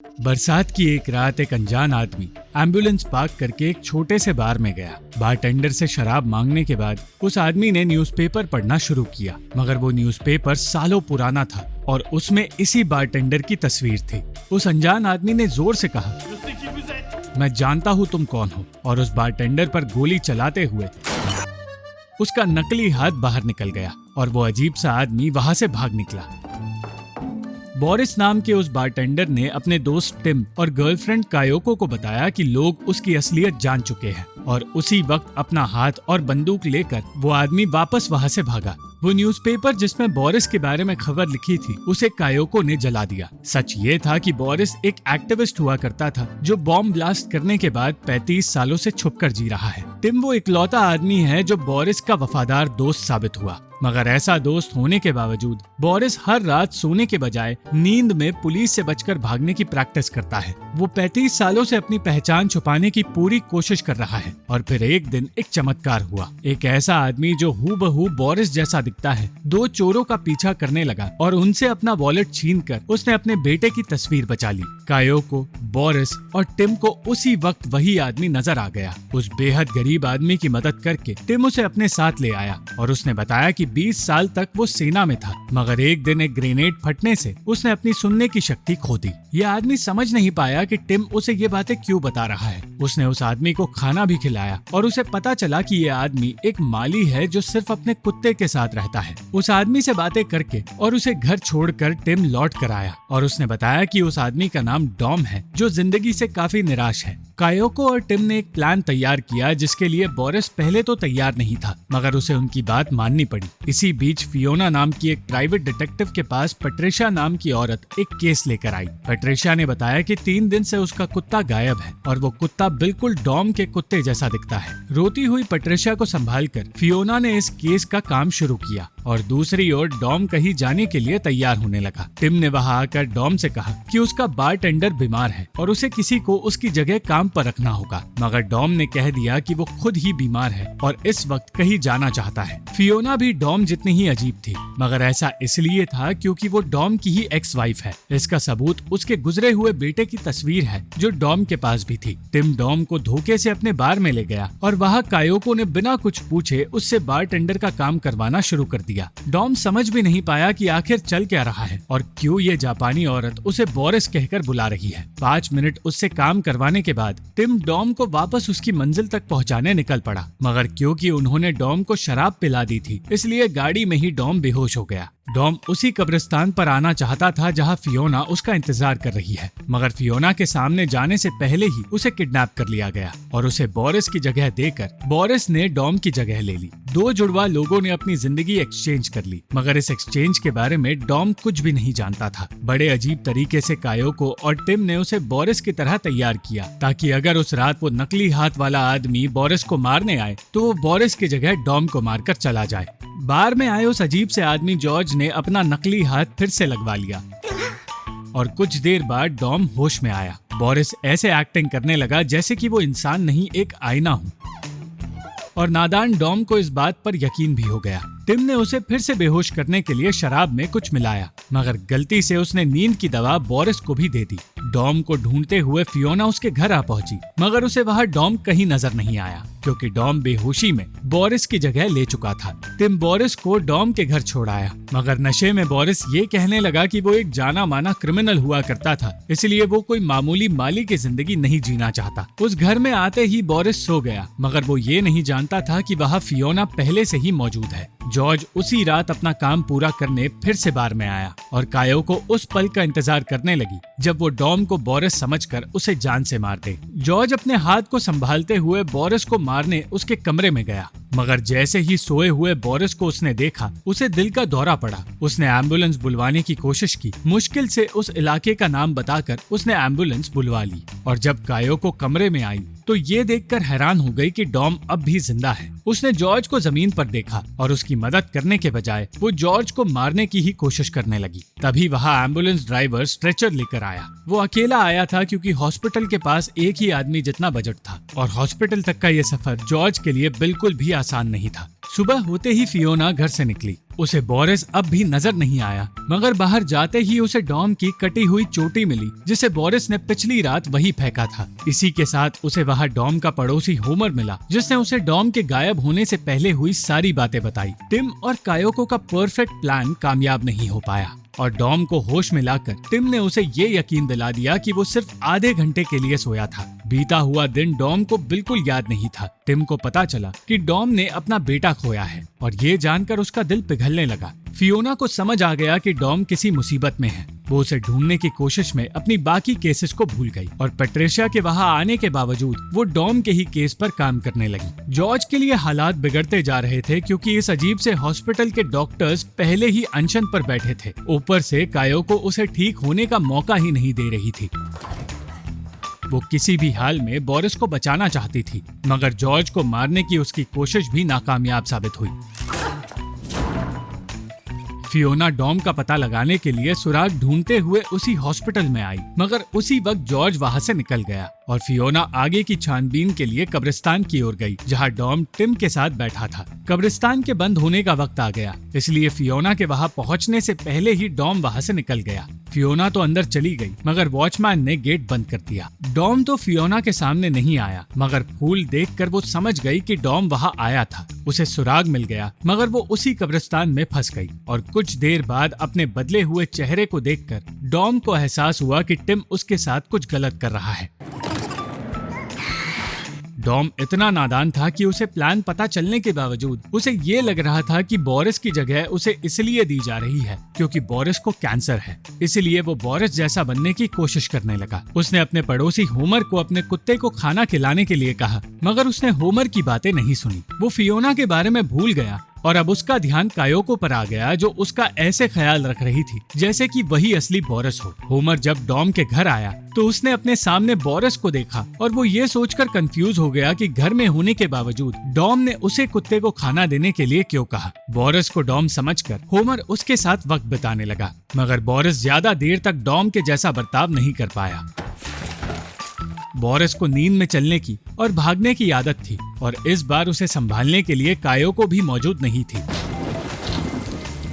बरसात की एक रात एक अनजान आदमी एम्बुलेंस पार्क करके एक छोटे से बार में गया। बारटेंडर से शराब मांगने के बाद उस आदमी ने न्यूज़पेपर पढ़ना शुरू किया, मगर वो न्यूज़पेपर सालों पुराना था और उसमें इसी बारटेंडर की तस्वीर थी। उस अनजान आदमी ने जोर से कहा, मैं जानता हूँ तुम कौन हो, और उस बारटेंडर पर गोली चलाते हुए उसका नकली हाथ बाहर निकल गया और वो अजीब सा आदमी वहां से भाग निकला। बोरिस नाम के उस बारटेंडर ने अपने दोस्त टिम और गर्लफ्रेंड कायोको को बताया कि लोग उसकी असलियत जान चुके हैं, और उसी वक्त अपना हाथ और बंदूक लेकर वो आदमी वापस वहां से भागा। वो न्यूज़पेपर जिसमें बोरिस के बारे में खबर लिखी थी उसे कायोको ने जला दिया। सच ये था कि बोरिस एक एक्टिविस्ट हुआ करता था जो बॉम्ब ब्लास्ट करने के बाद 35 सालों से छुपकर जी रहा है। टिम वो इकलौता आदमी है जो बोरिस का वफादार दोस्त साबित हुआ, मगर ऐसा दोस्त होने के बावजूद बोरिस हर रात सोने के बजाय नींद में पुलिस से बचकर भागने की प्रैक्टिस करता है। वो 35 सालों से अपनी पहचान छुपाने की पूरी कोशिश कर रहा है, और फिर एक दिन एक चमत्कार हुआ। एक ऐसा आदमी जो हूबहू बोरिस जैसा दिखता है, दो चोरों का पीछा करने लगा और उनसे अपना वॉलेट छीनकर उसने अपने बेटे की तस्वीर बचा ली। कायोको, बोरिस और टिम को उसी वक्त वही आदमी नजर आ गया। उस बेहद गरीब आदमी की मदद करके टिम उसे अपने साथ ले आया और उसने बताया कि 20 साल तक वो सेना में था, मगर एक दिन एक ग्रेनेड फटने से उसने अपनी सुनने की शक्ति खो दी। ये आदमी समझ नहीं पाया कि टिम उसे ये बातें क्यों बता रहा है। उसने उस आदमी को खाना भी खिलाया और उसे पता चला कि ये आदमी एक माली है जो सिर्फ अपने कुत्ते के साथ रहता है। उस आदमी से बातें करके और उसे घर छोड़कर टिम लौट कर आया और उसने बताया कि उस आदमी का नाम डॉम है जो जिंदगी से काफी निराश है। कायोको और टिम ने एक प्लान तैयार किया जिसके लिए बोरिस पहले तो तैयार नहीं था, मगर उसे उनकी बात माननी पड़ी। इसी बीच फियोना नाम की एक प्राइवेट डिटेक्टिव के पास पट्रिशा नाम की औरत एक केस लेकर आई। पट्रिशा ने बताया कि 3 दिन से उसका कुत्ता गायब है और वो कुत्ता बिल्कुल डॉम के कुत्ते जैसा दिखता है। रोती हुई पट्रिशा को संभालकर फियोना ने इस केस का काम शुरू किया और दूसरी ओर डॉम कहीं जाने के लिए तैयार होने लगा। टिम ने वहां आकर डॉम से कहा कि उसका बारटेंडर बीमार है और उसे किसी को उसकी जगह काम पर रखना होगा, मगर डॉम ने कह दिया कि वो खुद ही बीमार है और इस वक्त कहीं जाना चाहता है। फियोना भी डॉम जितनी ही अजीब थी, मगर ऐसा इसलिए था क्योंकि वो डॉम की ही एक्स वाइफ है। इसका सबूत उसके गुजरे हुए बेटे की तस्वीर है जो डॉम के पास भी थी। टिम डॉम को धोखे से अपने बार में ले गया और वहाँ कायोको ने बिना कुछ पूछे उससे बारटेंडर का काम करवाना शुरू कर दिया। डॉम समझ भी नहीं पाया कि आखिर चल क्या रहा है और क्यों ये जापानी औरत उसे बोरिस कहकर बुला रही है। 5 मिनट उससे काम करवाने के बाद टिम डॉम को वापस उसकी मंजिल तक पहुंचाने निकल पड़ा, मगर क्योंकि उन्होंने डॉम को शराब पिला दी थी इसलिए गाड़ी में ही डॉम बेहोश हो गया। डॉम उसी कब्रिस्तान पर आना चाहता था जहां फियोना उसका इंतजार कर रही है, मगर फियोना के सामने जाने से पहले ही उसे किडनैप कर लिया गया और उसे बोरिस की जगह देकर बोरिस ने डॉम की जगह ले ली। 2 जुड़वा लोगों ने अपनी जिंदगी एक्सचेंज कर ली, मगर इस एक्सचेंज के बारे में डॉम कुछ भी नहीं जानता था। बड़े अजीब तरीके से कायोको और टिम ने उसे बोरिस की तरह तैयार किया ताकि अगर उस रात वो नकली हाथ वाला आदमी बोरिस को मारने आए तो वो बोरिस की जगह डॉम को मारकर चला जाए। बार में आए उस अजीब से आदमी जॉर्ज ने अपना नकली हाथ फिर से लगवा लिया और कुछ देर बाद डॉम होश में आया। बोरिस ऐसे एक्टिंग करने लगा जैसे कि वो इंसान नहीं एक आईना हो, और नादान डॉम को इस बात पर यकीन भी हो गया। टिम ने उसे फिर से बेहोश करने के लिए शराब में कुछ मिलाया, मगर गलती से उसने नींद की दवा बोरिस को भी दे दी। डॉम को ढूंढते हुए फियोना उसके घर आ पहुंची, मगर उसे वहां डॉम कहीं नजर नहीं आया क्योंकि डॉम बेहोशी में बोरिस की जगह ले चुका था। टिम बोरिस को डॉम के घर छोड़ाया, मगर नशे में बोरिस ये कहने लगा कि वो एक जाना माना क्रिमिनल हुआ करता था, इसलिए वो कोई मामूली माली की जिंदगी नहीं जीना चाहता। उस घर में आते ही बोरिस सो गया, मगर वो ये नहीं जानता था कि वहाँ फियोना पहले से ही मौजूद है। जॉर्ज उसी रात अपना काम पूरा करने फिर से बार में आया और कायोको उस पल का इंतजार करने लगी जब वो डॉम को बोरिस समझकर उसे जान से मार दे। जॉर्ज अपने हाथ को संभालते हुए बोरिस को मारने उसके कमरे में गया, मगर जैसे ही सोए हुए बोरिस को उसने देखा उसे दिल का दौरा पड़ा। उसने एम्बुलेंस बुलवाने की कोशिश की, मुश्किल से उस इलाके का नाम बताकर उसने एम्बुलेंस बुलवा ली और जब कायोको कमरे में आई तो ये देखकर हैरान हो गई कि डॉम अब भी जिंदा है। उसने जॉर्ज को जमीन पर देखा और उसकी मदद करने के बजाय वो जॉर्ज को मारने की ही कोशिश करने लगी। तभी वहाँ एम्बुलेंस ड्राइवर स्ट्रेचर लेकर आया। वो अकेला आया था क्योंकि हॉस्पिटल के पास एक ही आदमी जितना बजट था और हॉस्पिटल तक का ये सफर जॉर्ज के लिए बिल्कुल भी आसान नहीं था। सुबह होते ही फियोना घर से निकली उसे बोरिस अब भी नजर नहीं आया, मगर बाहर जाते ही उसे डॉम की कटी हुई चोटी मिली जिसे बोरिस ने पिछली रात वही फेंका था। इसी के साथ उसे वहाँ डॉम का पड़ोसी होमर मिला, जिसने उसे डॉम के गायब होने से पहले हुई सारी बातें बताई। टिम और कायोको का परफेक्ट प्लान कामयाब नहीं हो पाया और डॉम को होश में लाकर टिम ने उसे ये यकीन दिला दिया कि वो सिर्फ आधे घंटे के लिए सोया था। बीता हुआ दिन डॉम को बिल्कुल याद नहीं था। टिम को पता चला कि डॉम ने अपना बेटा खोया है और ये जानकर उसका दिल पिघलने लगा। फियोना को समझ आ गया कि डॉम किसी मुसीबत में है। वो उसे ढूंढने की कोशिश में अपनी बाकी केसेस को भूल गई और पैट्रिशिया के वहाँ आने के बावजूद वो डॉम के ही केस पर काम करने लगी। जॉर्ज के लिए हालात बिगड़ते जा रहे थे क्योंकि इस अजीब से हॉस्पिटल के डॉक्टर्स पहले ही अनशन पर बैठे थे। ऊपर से कायोको उसे ठीक होने का मौका ही नहीं दे रही थी। वो किसी भी हाल में बोरिस को बचाना चाहती थी, मगर जॉर्ज को मारने की उसकी कोशिश भी नाकामयाब साबित हुई। फियोना डॉम का पता लगाने के लिए सुराग ढूंढते हुए उसी हॉस्पिटल में आई, मगर उसी वक्त जॉर्ज वहां से निकल गया और फियोना आगे की छानबीन के लिए कब्रिस्तान की ओर गई, जहां डॉम टिम के साथ बैठा था। कब्रिस्तान के बंद होने का वक्त आ गया, इसलिए फियोना के वहां पहुंचने से पहले ही डॉम वहां से निकल गया। फियोना तो अंदर चली गई, मगर वॉचमैन ने गेट बंद कर दिया। डॉम तो फियोना के सामने नहीं आया, मगर फूल देखकर वो समझ गई कि डॉम वहां आया था। उसे सुराग मिल गया, मगर वो उसी कब्रिस्तान में फंस गई और कुछ देर बाद अपने बदले हुए चेहरे को देखकर डॉम को एहसास हुआ कि टिम उसके साथ कुछ गलत कर रहा है। डॉम इतना नादान था कि उसे प्लान पता चलने के बावजूद उसे ये लग रहा था कि बोरिस की जगह उसे इसलिए दी जा रही है क्योंकि बोरिस को कैंसर है। इसलिए वो बोरिस जैसा बनने की कोशिश करने लगा। उसने अपने पड़ोसी होमर को अपने कुत्ते को खाना खिलाने के लिए कहा, मगर उसने होमर की बातें नहीं सुनी। वो फियोना के बारे में भूल गया और अब उसका ध्यान कायोको पर आ गया, जो उसका ऐसे ख्याल रख रही थी जैसे कि वही असली बोरिस हो। होमर जब डॉम के घर आया तो उसने अपने सामने बोरिस को देखा और वो ये सोचकर कंफ्यूज हो गया कि घर में होने के बावजूद डॉम ने उसे कुत्ते को खाना देने के लिए क्यों कहा। बोरिस को डॉम समझकर होमर उसके साथ वक्त बिताने लगा, मगर बोरिस ज्यादा देर तक डॉम के जैसा बर्ताव नहीं कर पाया। बोरिस को नींद में चलने की और भागने की आदत थी और इस बार उसे संभालने के लिए कायोको भी मौजूद नहीं थी।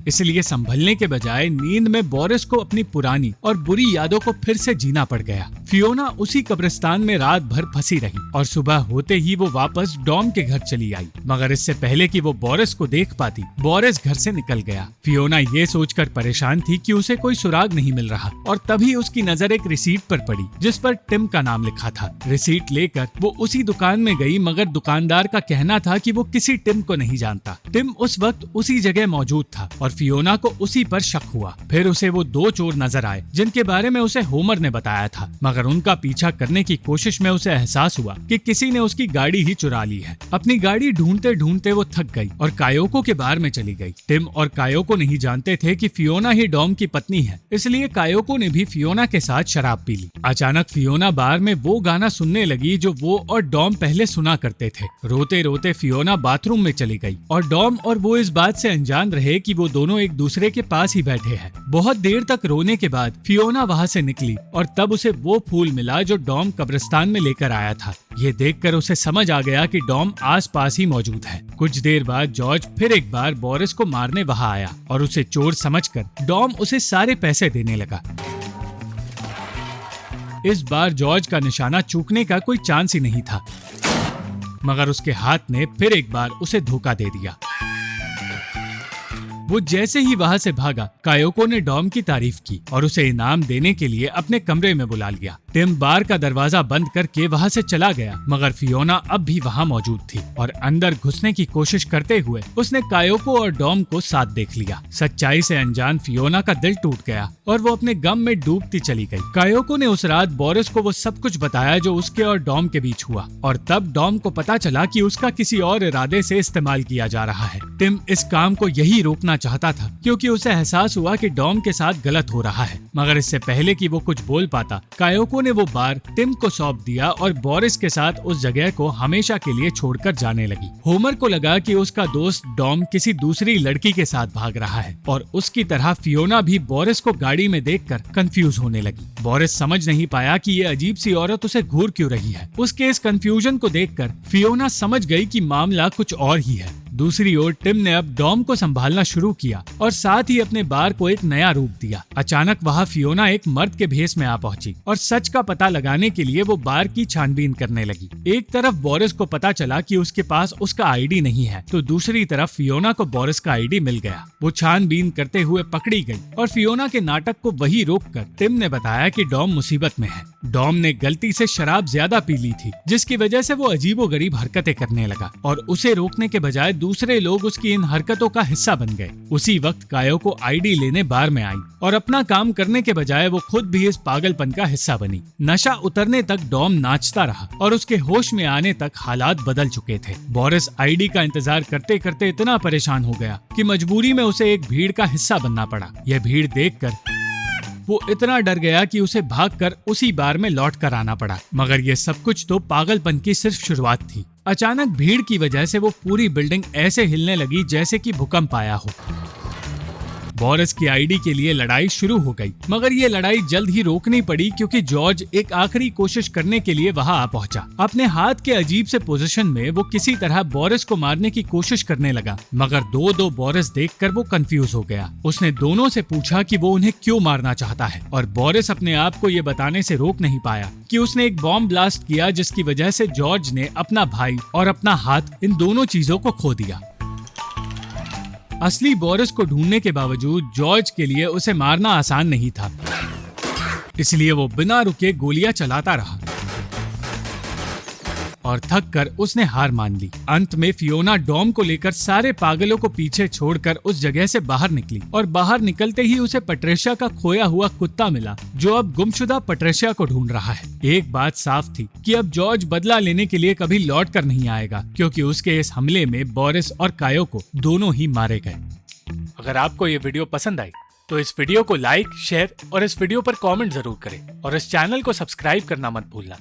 इसलिए संभलने के बजाय नींद में बोरिस को अपनी पुरानी और बुरी यादों को फिर से जीना पड़ गया। फियोना उसी कब्रिस्तान में रात भर फंसी रही और सुबह होते ही वो वापस डॉम के घर चली आई, मगर इससे पहले कि वो बोरिस को देख पाती, बोरिस घर से निकल गया। फियोना ये सोचकर परेशान थी कि उसे कोई सुराग नहीं मिल रहा और तभी उसकी नजर एक रिसीट पर पड़ी जिस पर टिम का नाम लिखा था। रिसीट लेकर वो उसी दुकान में गई, मगर दुकानदार का कहना था कि वो किसी टिम को नहीं जानता। टिम उस वक्त उसी जगह मौजूद था और फियोना को उसी पर शक हुआ। फिर उसे वो दो चोर नजर आए जिनके बारे में उसे होमर ने बताया था, मगर उनका पीछा करने की कोशिश में उसे एहसास हुआ कि किसी ने उसकी गाड़ी ही चुरा ली है। अपनी गाड़ी ढूंढते ढूंढते वो थक गई और कायोको के बार में चली गई। टिम और कायोको नहीं जानते थे कि फियोना ही डॉम की पत्नी है, इसलिए कायोको ने भी फियोना के साथ शराब पी ली। अचानक फियोना बार में वो गाना सुनने लगी जो वो और डॉम पहले सुना करते थे। रोते रोते फियोना बाथरूम में चली गई और डॉम और वो इस बात से अनजान रहे कि वो दोनों एक दूसरे के पास ही बैठे हैं। बहुत देर तक रोने के बाद फियोना वहाँ से निकली और तब उसे वो फूल मिला जो डॉम कब्रिस्तान में लेकर आया था। ये देखकर उसे समझ आ गया कि डॉम आसपास ही मौजूद है। कुछ देर बाद जॉर्ज फिर एक बार बोरिस को मारने वहाँ आया और उसे चोर समझकर डॉम उसे सारे पैसे देने लगा। इस बार जॉर्ज का निशाना चूकने का कोई चांस ही नहीं था, मगर उसके हाथ ने फिर एक बार उसे धोखा दे दिया। वो जैसे ही वहाँ से भागा, कायोको ने डॉम की तारीफ की और उसे इनाम देने के लिए अपने कमरे में बुला लिया। टिम बार का दरवाजा बंद करके वहाँ से चला गया, मगर फियोना अब भी वहाँ मौजूद थी और अंदर घुसने की कोशिश करते हुए उसने कायोको और डॉम को साथ देख लिया। सच्चाई से अनजान फियोना का दिल टूट गया और वो अपने गम में डूबती चली गई। कायोको ने उस रात बोरिस को वो सब कुछ बताया जो उसके और डॉम के बीच हुआ और तब डॉम को पता चला कि उसका किसी और इरादे से इस्तेमाल किया जा रहा है। टिम इस काम को यही रोकना चाहता था क्योंकि उसे एहसास हुआ कि डॉम के साथ गलत हो रहा है, मगर इससे पहले कि वो कुछ बोल पाता, कायोको ने वो बार टिम को सौंप दिया और बोरिस के साथ उस जगह को हमेशा के लिए छोड़कर जाने लगी। होमर को लगा कि उसका दोस्त डॉम किसी दूसरी लड़की के साथ भाग रहा है और उसकी तरह फियोना भी बोरिस को गाड़ी में देखकर कंफ्यूज होने लगी। बोरिस समझ नहीं पाया कि ये अजीब सी औरत उसे घूर क्यों रही है। उसके इस कंफ्यूजन को देखकर फियोना समझ गई कि मामला कुछ और ही है। दूसरी ओर टिम ने अब डॉम को संभालना शुरू किया और साथ ही अपने बार को एक नया रूप दिया। अचानक वहाँ फियोना एक मर्द के भेष में आ पहुंची और सच का पता लगाने के लिए वो बार की छानबीन करने लगी। एक तरफ बोरिस को पता चला कि उसके पास उसका आईडी नहीं है, तो दूसरी तरफ फियोना को बोरिस का आईडी मिल गया। वो छानबीन करते हुए पकड़ी गई और फियोना के नाटक को वही रोककर टिम ने बताया कि डॉम मुसीबत में है। डॉम ने गलती से शराब ज्यादा पी ली थी, जिसकी वजह से वो अजीबोगरीब हरकतें करने लगा और उसे रोकने के बजाय दूसरे लोग उसकी इन हरकतों का हिस्सा बन गए। उसी वक्त कायो को आईडी लेने बार में आई और अपना काम करने के बजाय वो खुद भी इस पागलपन का हिस्सा बनी। नशा उतरने तक डॉम नाचता रहा और उसके होश में आने तक हालात बदल चुके थे। बोरिस आईडी का इंतजार करते करते इतना परेशान हो गया कि मजबूरी में उसे एक भीड़ का हिस्सा बनना पड़ा। यह भीड़ देखकर वो इतना डर गया कि उसे भागकर उसी बार में लौट कर आना पड़ा। मगर ये सब कुछ तो पागलपन की सिर्फ शुरुआत थी। अचानक भीड़ की वजह से वो पूरी बिल्डिंग ऐसे हिलने लगी जैसे कि भूकंप आया हो। बोरिस की आईडी के लिए लड़ाई शुरू हो गई, मगर ये लड़ाई जल्द ही रोकनी पड़ी क्योंकि जॉर्ज एक आखिरी कोशिश करने के लिए वहां आ पहुंचा। अपने हाथ के अजीब से पोजीशन में वो किसी तरह बोरिस को मारने की कोशिश करने लगा, मगर दो बोरिस देखकर वो कंफ्यूज हो गया। उसने दोनों से पूछा कि वो उन्हें क्यों मारना चाहता है और बोरिस अपने आप को ये बताने से रोक नहीं पाया कि उसने एक बॉम्ब ब्लास्ट किया जिसकी वजह से जॉर्ज ने अपना भाई और अपना हाथ इन दोनों चीजों को खो दिया। असली बोरिस को ढूंढने के बावजूद जॉर्ज के लिए उसे मारना आसान नहीं था, इसलिए वो बिना रुके गोलियां चलाता रहा और थक कर उसने हार मान ली। अंत में फियोना डॉम को लेकर सारे पागलों को पीछे छोड़कर उस जगह से बाहर निकली और बाहर निकलते ही उसे पट्रेशिया का खोया हुआ कुत्ता मिला, जो अब गुमशुदा पट्रेशिया को ढूंढ रहा है। एक बात साफ थी कि अब जॉर्ज बदला लेने के लिए कभी लौट कर नहीं आएगा, क्योंकि उसके इस हमले में बोरिस और कायो को दोनों ही मारे गए। अगर आपको ये वीडियो पसंद आई तो इस वीडियो को लाइक, शेयर और इस वीडियो पर कमेंट जरूर करें और इस चैनल को सब्सक्राइब करना मत भूलना।